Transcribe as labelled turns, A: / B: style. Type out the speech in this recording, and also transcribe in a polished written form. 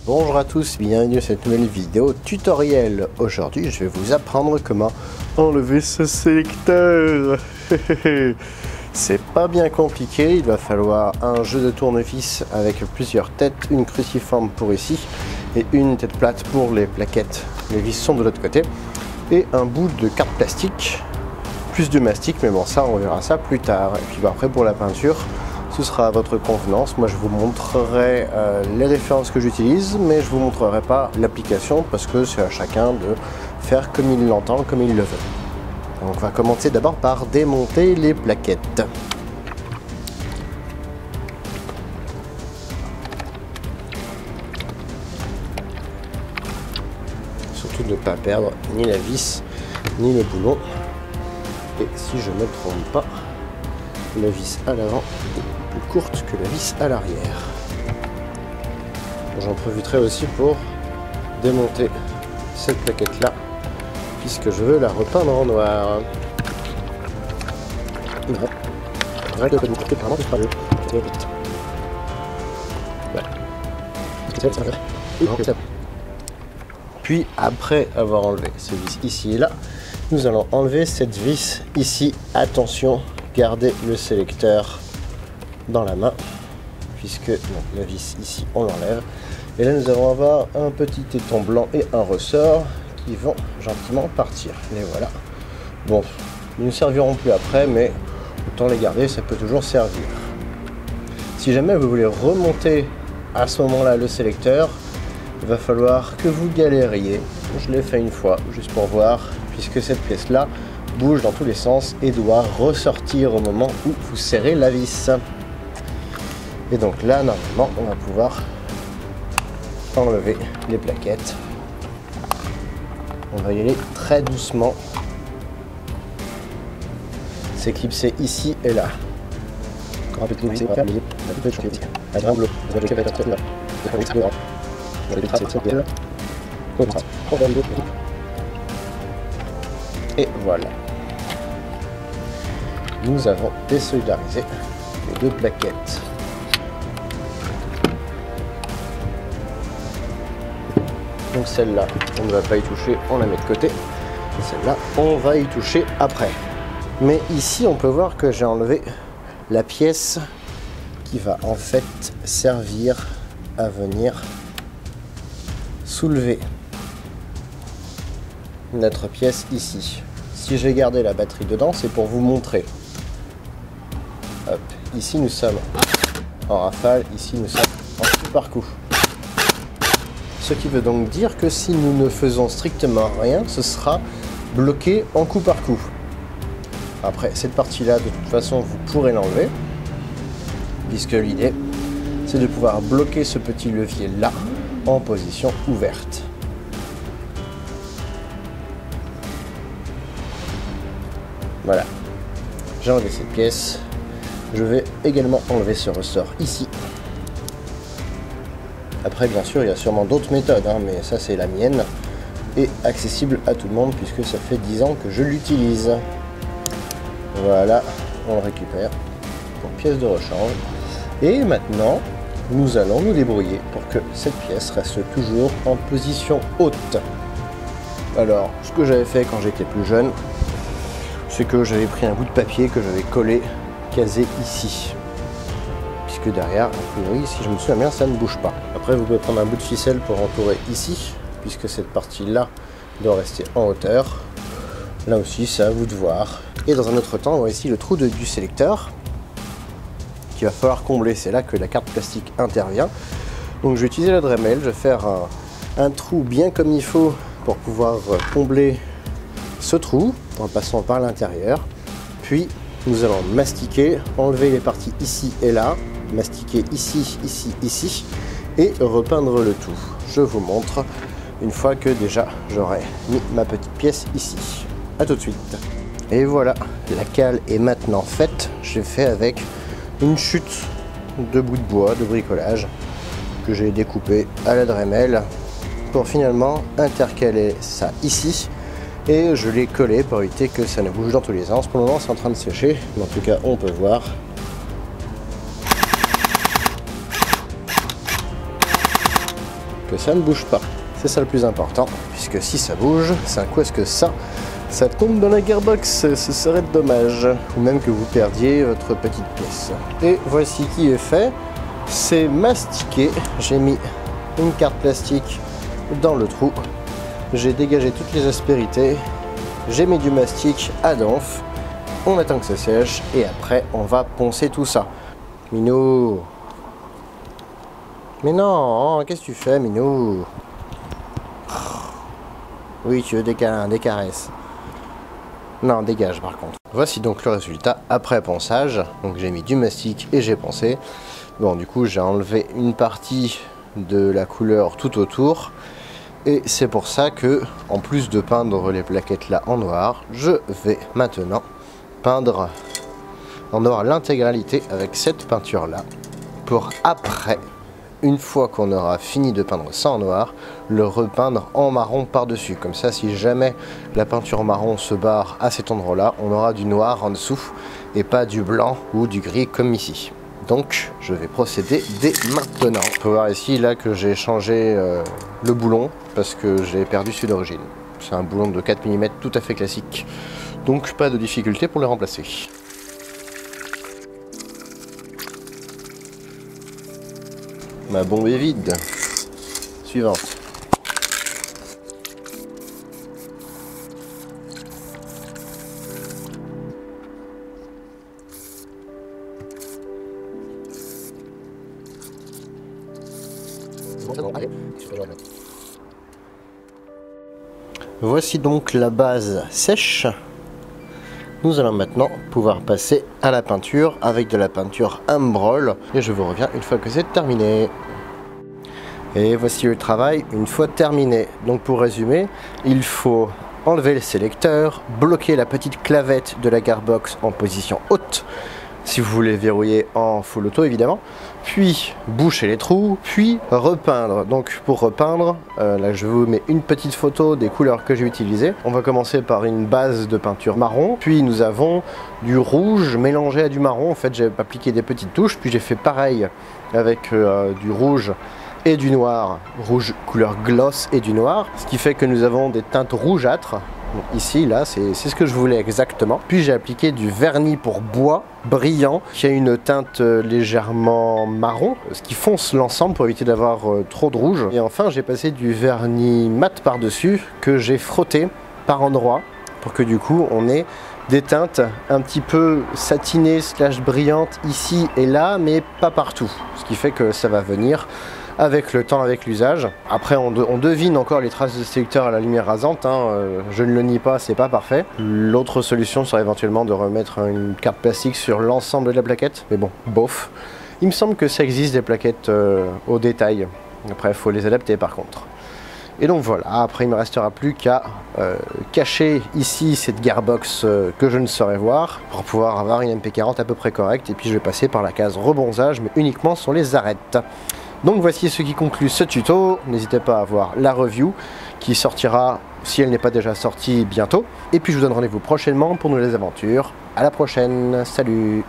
A: Bonjour à tous, bienvenue à cette nouvelle vidéo tutoriel. Aujourd'hui, je vais vous apprendre comment enlever ce sélecteur. C'est pas bien compliqué, il va falloir un jeu de tournevis avec plusieurs têtes, une cruciforme pour ici et une tête plate pour les plaquettes. Les vis sont de l'autre côté et un bout de carte plastique, plus de mastic, mais bon ça on verra ça plus tard. Et puis après pour la peinture, ce sera à votre convenance. Moi je vous montrerai les références que j'utilise, mais je vous montrerai pas l'application parce que c'est à chacun de faire comme il l'entend, comme il le veut. On va commencer d'abord par démonter les plaquettes. Surtout ne pas perdre ni la vis ni le boulon. Et si je ne me trompe pas, la vis à l'avant est plus courte que la vis à l'arrière. J'en profiterai aussi pour démonter cette plaquette là, puisque je veux la repeindre en noir. Puis après avoir enlevé ce vis ici et là, nous allons enlever cette vis ici. Attention, gardez le sélecteur dans la main, puisque la vis ici on l'enlève. Et là nous allons avoir un petit éton blanc et un ressort qui vont gentiment partir. Les voilà. Bon, ils ne serviront plus après, mais autant les garder, ça peut toujours servir. Si jamais vous voulez remonter à ce moment-là le sélecteur, il va falloir que vous galériez. Je l'ai fait une fois, juste pour voir, puisque cette pièce-là bouge dans tous les sens et doit ressortir au moment où vous serrez la vis. Et donc là, normalement, on va pouvoir enlever les plaquettes. On va y aller très doucement. C'est clipsé ici et là. Et voilà. Nous avons désolidarisé les deux plaquettes. Donc celle-là, on ne va pas y toucher, on la met de côté. Et celle-là, on va y toucher après. Mais ici, on peut voir que j'ai enlevé la pièce qui va en fait servir à venir soulever notre pièce ici. Si j'ai gardé la batterie dedans, c'est pour vous montrer. Hop, ici nous sommes en rafale, ici nous sommes en coup par coup. Ce qui veut donc dire que si nous ne faisons strictement rien, ce sera bloqué en coup par coup. Après, cette partie-là, de toute façon, vous pourrez l'enlever, puisque l'idée, c'est de pouvoir bloquer ce petit levier-là en position ouverte. Voilà, j'ai enlevé cette pièce. Je vais également enlever ce ressort ici. Après, bien sûr, il y a sûrement d'autres méthodes, hein, mais ça, c'est la mienne et accessible à tout le monde puisque ça fait 10 ans que je l'utilise. Voilà, on le récupère pour pièce de rechange. Et maintenant, nous allons nous débrouiller pour que cette pièce reste toujours en position haute. Alors, ce que j'avais fait quand j'étais plus jeune, c'est que j'avais pris un bout de papier que j'avais collé, casé ici. Puisque derrière, a priori, si je me souviens bien, ça ne bouge pas. Après, vous pouvez prendre un bout de ficelle pour entourer ici, puisque cette partie-là doit rester en hauteur. Là aussi, c'est à vous de voir. Et dans un autre temps, on voit ici le trou du sélecteur qu'il va falloir combler. C'est là que la carte plastique intervient. Donc, je vais utiliser la Dremel. Je vais faire un trou bien comme il faut pour pouvoir combler ce trou en passant par l'intérieur. Puis, nous allons mastiquer, enlever les parties ici et là, mastiquer ici, ici, ici, et repeindre le tout. Je vous montre une fois que déjà j'aurai mis ma petite pièce ici. A tout de suite. Et voilà, la cale est maintenant faite. J'ai fait avec une chute de bouts de bois, de bricolage, que j'ai découpé à la Dremel pour finalement intercaler ça ici. Et je l'ai collé pour éviter que ça ne bouge dans tous les sens. Pour le moment, c'est en train de sécher, mais en tout cas, on peut voir. que ça ne bouge pas. C'est ça le plus important, puisque si ça bouge, c'est un coup est-ce que ça tombe dans la gearbox, ce serait dommage. Ou même que vous perdiez votre petite pièce. Et voici qui est fait. C'est mastiqué. J'ai mis une carte plastique dans le trou. J'ai dégagé toutes les aspérités. J'ai mis du mastic à donf. On attend que ça sèche et après on va poncer tout ça. Minou. Mais non, qu'est-ce que tu fais, Minou? Oui, tu veux des câlins, des caresses. Non, dégage par contre. Voici donc le résultat après ponçage. Donc j'ai mis du mastic et j'ai poncé. Bon, du coup j'ai enlevé une partie de la couleur tout autour. Et c'est pour ça que, en plus de peindre les plaquettes là en noir, je vais maintenant peindre en noir l'intégralité avec cette peinture là. Pour après, une fois qu'on aura fini de peindre ça en noir, le repeindre en marron par-dessus. Comme ça, si jamais la peinture marron se barre à cet endroit-là, on aura du noir en dessous et pas du blanc ou du gris comme ici. Donc, je vais procéder dès maintenant. On peut voir ici là que j'ai changé le boulon parce que j'ai perdu celui d'origine. C'est un boulon de 4 mm tout à fait classique. Donc, pas de difficulté pour le remplacer. Ma bombe est vide. Suivante. Voici donc la base sèche. Nous allons maintenant pouvoir passer à la peinture avec de la peinture Ambrol et je vous reviens une fois que c'est terminé. Et voici le travail une fois terminé. Donc pour résumer, il faut enlever le sélecteur, bloquer la petite clavette de la gearbox en position haute, si vous voulez verrouiller en full auto évidemment, puis boucher les trous, puis repeindre. Donc pour repeindre, là je vous mets une petite photo des couleurs que j'ai utilisées. On va commencer par une base de peinture marron, puis nous avons du rouge mélangé à du marron. En fait j'ai appliqué des petites touches, puis j'ai fait pareil avec du rouge et du noir, rouge couleur gloss et du noir, ce qui fait que nous avons des teintes rougeâtres. Ici, là, c'est ce que je voulais exactement. Puis j'ai appliqué du vernis pour bois brillant qui a une teinte légèrement marron, ce qui fonce l'ensemble pour éviter d'avoir trop de rouge. Et enfin, j'ai passé du vernis mat par-dessus que j'ai frotté par endroits pour que du coup, on ait des teintes un petit peu satinées slash brillantes ici et là, mais pas partout. Ce qui fait que ça va venir avec le temps, avec l'usage. Après on devine encore les traces de sélecteur à la lumière rasante, hein. Je ne le nie pas, c'est pas parfait. L'autre solution serait éventuellement de remettre une carte plastique sur l'ensemble de la plaquette, mais bon, bof. Il me semble que ça existe des plaquettes au détail, après il faut les adapter par contre. Et donc voilà, après il ne me restera plus qu'à cacher ici cette gearbox que je ne saurais voir pour pouvoir avoir une MP40 à peu près correcte, et puis je vais passer par la case rebonzage mais uniquement sur les arêtes. Donc voici ce qui conclut ce tuto. N'hésitez pas à voir la review qui sortira, si elle n'est pas déjà sortie, bientôt. Et puis je vous donne rendez-vous prochainement pour de nouvelles aventures. À la prochaine, salut!